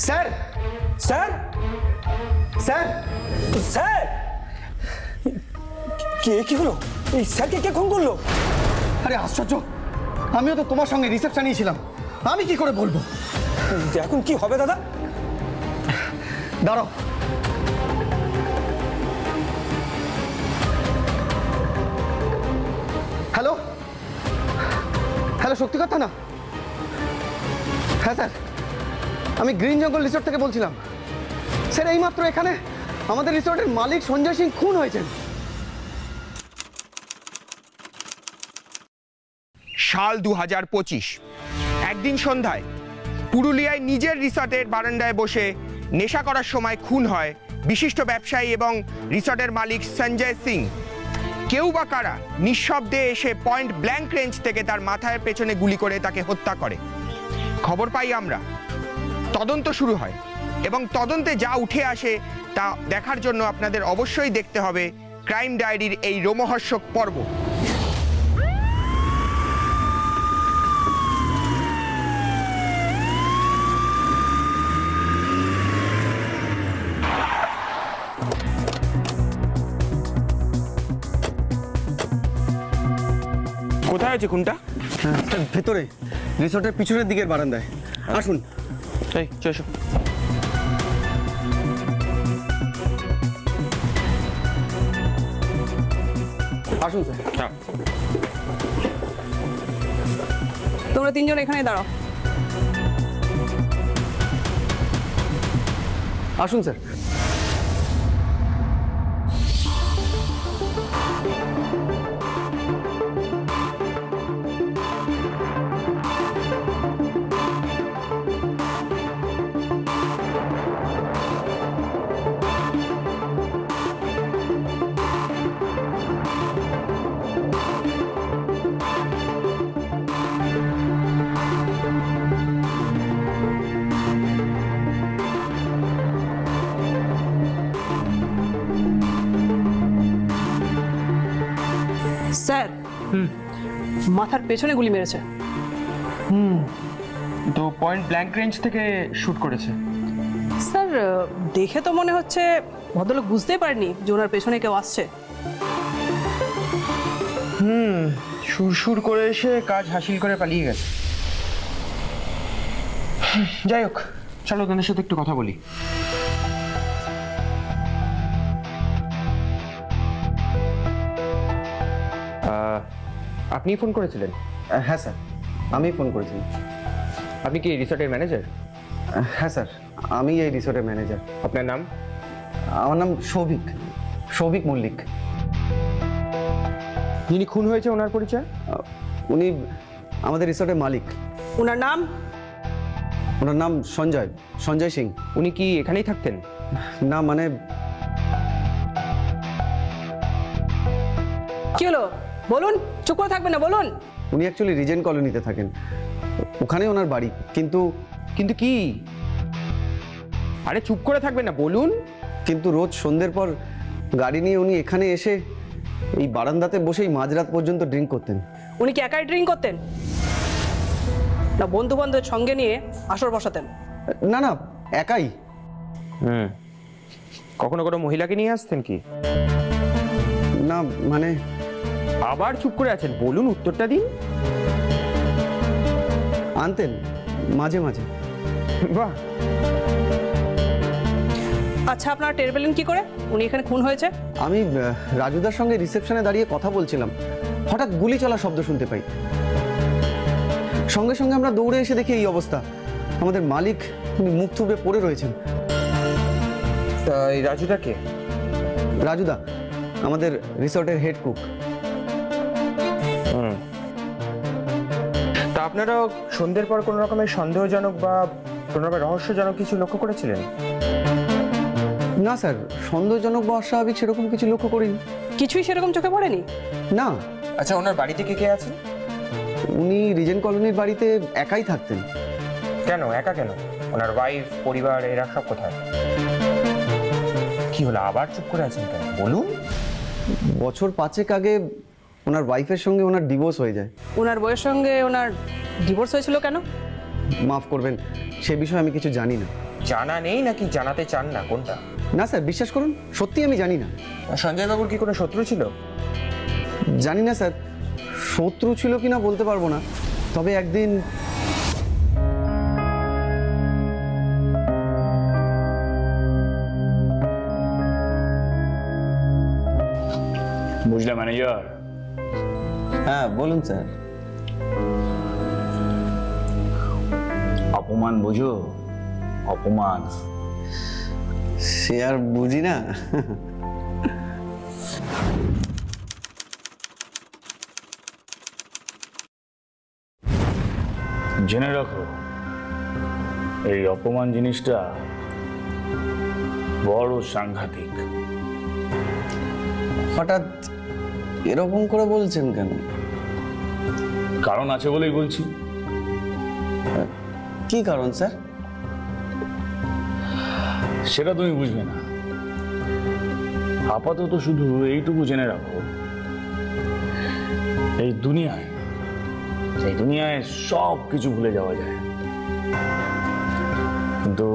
Sir sir sir sir কি হলো? এই স্যারকে কে খুন করলো? আরে আশ্চর্য, আমিও তো তোমার সঙ্গে রিসেপশনেই ছিলাম, আমি কি করে বলবো? এখন কি হবে দাদা? দাঁড়াও। হ্যালো হ্যালো, সত্যি কথা না? হ্যাঁ স্যার, আমি গ্রিন জঙ্গল রিসোর্ট থেকে বলছিলাম। স্যার এইমাত্র এখানে আমাদের রিসোর্টের মালিক সঞ্জয় সিং খুন হয়েছেন। সাল 2025 একদিন সন্ধ্যায় পুরুলিয়ায় নিজের রিসর্টের বারান্দায় বসে নেশা করার সময় খুন হয় বিশিষ্ট ব্যবসায়ী এবং রিসর্টের মালিক সঞ্জয় সিং। কেউ বা কারা নিঃশব্দে এসে পয়েন্ট ব্ল্যাঙ্ক রেঞ্জ থেকে তার মাথার পেছনে গুলি করে তাকে হত্যা করে। খবর পাই আমরা, তদন্ত শুরু হয় এবং তদন্তে যা উঠে আসে তা দেখার জন্য আপনাদের অবশ্যই দেখতে হবে ক্রাইম ডায়েরির এই রোমহর্ষক পর্ব। কোথায় আছে খুনটা? ভেতরে রিসোর্টের পিছনের দিকের বারান্দায়। আসুন। এই চলো। আসুন স্যার। তোমরা তিনজন এখানে দাঁড়াও। আসুন স্যার। স্যার, মাথার পেছনে গুলি মেরেছে। তো পয়েন্ট ব্ল্যাঙ্ক রেঞ্জ থেকে শুট করেছে। স্যার, দেখে তো মনে হচ্ছে ভদ্রলোক বুঝতেই পারেনি যে ওনার পেছনে কেউ আসছে। সুর করে এসে কাজ হাসিল করে পালিয়ে গেছে। যাই হোক, চলো তোমাদের সাথে একটু কথা বলি। আপনি ফোন করেছিলেন? হ্যাঁ স্যার, আমি ফোন করেছিলাম। আপনি কি রিসর্টের ম্যানেজার? হ্যাঁ স্যার, আমি এই রিসোর্টের ম্যানেজার। আপনার নাম? আমার নাম সৌভিক মল্লিক। যিনি খুন হয়েছে ওনার পরিচয়? উনি আমাদের রিসোর্টের মালিক। ওনার নাম? ওনার নাম সঞ্জয় সিং। উনি কি এখানেই থাকতেন? না মানে কি হলো বলুন, চুপ করে থাকবেন না, বলুন। উনি অ্যাকচুয়ালি রিজেন্ট কলোনিতে থাকেন, ওখানেই ওনার বাড়ি। কিন্তু কি? আরে চুপ করে থাকবেন না, বলুন। কিন্তু রোজ সন্ধ্যের পর গাড়ি নিয়ে উনি এখানে এসে এই বারান্দাতে বসেই মাঝরাত পর্যন্ত ড্রিঙ্ক করতেন। উনি কি একাই ড্রিঙ্ক করতেন, না বন্ধু বান্ধবের সঙ্গে নিয়ে আসর বসাতেন? না না, একাই। কখনো কোনো মহিলাকে নিয়ে আসতেন কি? না মানে। আবার চুপ করে আছেন, বলুন, উত্তরটা দিন। আনতেন মাঝে মাঝে। বাহ। আচ্ছা, আপনারা টের পেলেন কি করে উনি এখানে খুন হয়েছে? আমি রাজুদার সঙ্গে রিসেপশনে দাঁড়িয়ে কথা বলছিলাম, হঠাৎ গুলি চলার শব্দ শুনতে পাই। সঙ্গে সঙ্গে আমরা দৌড়ে এসে দেখি এই অবস্থা। আমাদের মালিক উনি মুখ থুবড়ে পড়ে রয়েছেন। এই রাজুদা কে? রাজুদা আমাদের রিসর্টের হেড কুক। তা আপনারা সন্ধ্যের পর কোনো রকমের সন্দেহজনক বা কোনো রকমের রহস্যজনক কিছু লক্ষ্য করেছিলেন? না স্যার, সন্দেহজনক বা অস্বাভাবিক সেরকম কিছু লক্ষ্য করিনি। কিছুই সেরকম চোখে পড়েনি? না। আচ্ছা, ওনার বাড়িতে কে আছে? উনি রিজেন্ট কলোনির বাড়িতে একাই থাকতেন। কেন একা কেন? ওনার ওয়াইফ, পরিবার, এরা সব কোথায়? কি হলো, আবার চুপ করে আছেন কেন, বলুন। বছর 5 আগে ওনার ওয়াইফের সঙ্গে ওনার ডিভোর্স হয়ে যায়। ওনার বউয়ের সঙ্গে ওনার ডিভোর্স হয়েছিল কেন? মাফ করবেন, সে বিষয়ে আমি কিছু জানি না। জানা নেই নাকি জানাতে চান না, কোনটা? না স্যার, বিশ্বাস করুন, সত্যি আমি জানি না। সঞ্জয় বাবুর কি কোনো শত্রু ছিল? জানি না স্যার, শত্রু ছিল কিনা বলতে পারবো না, তবে একদিন বুঝলে ম্যানেজার, হ্যাঁ বলুন স্যার। অপমান বুঝো? অপমান সে আর বুঝি না। জেনে রাখো, এই অপমান জিনিসটা বড় সাংঘাতিক। হঠাৎ এরকম করে বলছেন কেন? কারণ আছে বলেই বলছি। কি কারণ স্যার? সেটা তুমি বুঝবে না, আপাতত শুধু এইটুকু জেনে রাখো, এই দুনিয়ায় সব কিছু ভুলে যাওয়া যায়, কিন্তু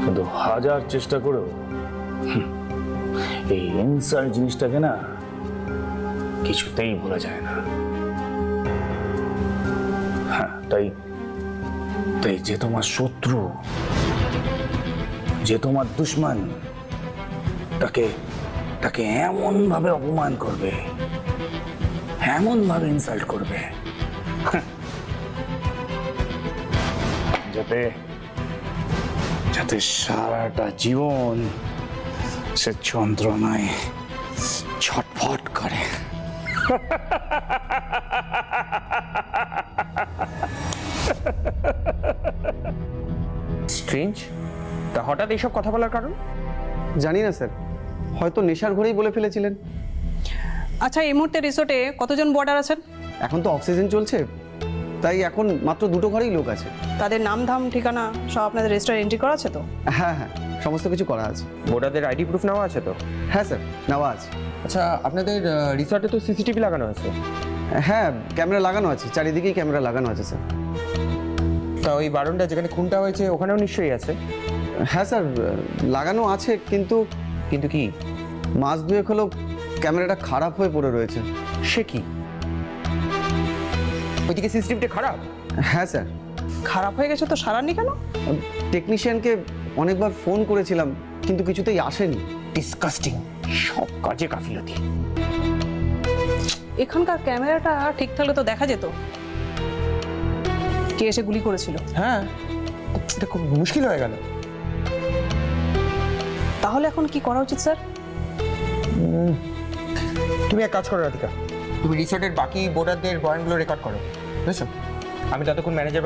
কিন্তু হাজার চেষ্টা করেও এই ইনসাল্ট জিনিসটাকে না কিছুতেই ভোলা যায় না। হ্যাঁ, তাই যে তোমার শত্রু, যে তোমার দুশ্মন, তাকে এমন ভাবে অপমান করবে, এমন ভাবে ইনসাল্ট করবে, যাতে সারাটা জীবন সে যন্ত্রণায় ছটফট করে। স্ট্রেঞ্জ, তা হঠাৎ এইসব কথা বলার কারণ? জানি না স্যার, হয়তো নেশার ঘরেই বলে ফেলেছিলেন। আচ্ছা, এই মুহূর্তে রিসোর্টে কতজন বর্ডার আছেন? এখন তো অফ সিজন চলছে, তাই এখন মাত্র 2টো ঘরেই লোক আছে। তাদের নাম ধাম ঠিকানা সব আপনাদের রেজিস্টার এন্ট্রি করা আছে তো? হ্যাঁ হ্যাঁ, সমস্ত কিছু করা আছে। বোর্ডারদের আইডি প্রুফ নেওয়া আছে তো? হ্যাঁ স্যার, নেওয়া আছে। আচ্ছা, আপনাদের রিসর্টে তো সিসিটিভি লাগানো আছে? হ্যাঁ, ক্যামেরা লাগানো আছে, চারিদিকেই ক্যামেরা লাগানো আছে স্যার। তা ওই বারণটা যেখানে খুনটা হয়েছে ওখানেও নিশ্চয়ই আছে? হ্যাঁ স্যার, লাগানো আছে, কিন্তু কিন্তু কি? মাস দুয়েক হলো ক্যামেরাটা খারাপ হয়ে পড়ে রয়েছে। সে কি? ওইদিকে সিসিটিভিটা খারাপ? হ্যাঁ স্যার। খারাপ হয়ে গেছে তো সারাননি কেন? টেকনিশিয়ানকে অনেকবার ফোন করেছিলাম, কিন্তু কিছুতেই আসেনি। ডিসকাস্টিং, সব কাজে গাফিলতি। এখানকার ক্যামেরাটা ঠিক থাকলে তো দেখা যেত কে এসে গুলি করেছিল। হ্যাঁ, এটা খুব মুশকিল হয়ে গেল। তাহলে এখন কি করা উচিত স্যার? তুমি এক কাজ করো রাধিকা, তুমি রিসর্টের বাকি বোর্ডারদের বয়ানগুলো রেকর্ড করো, বুঝছো? আমি ততক্ষণ ম্যানেজার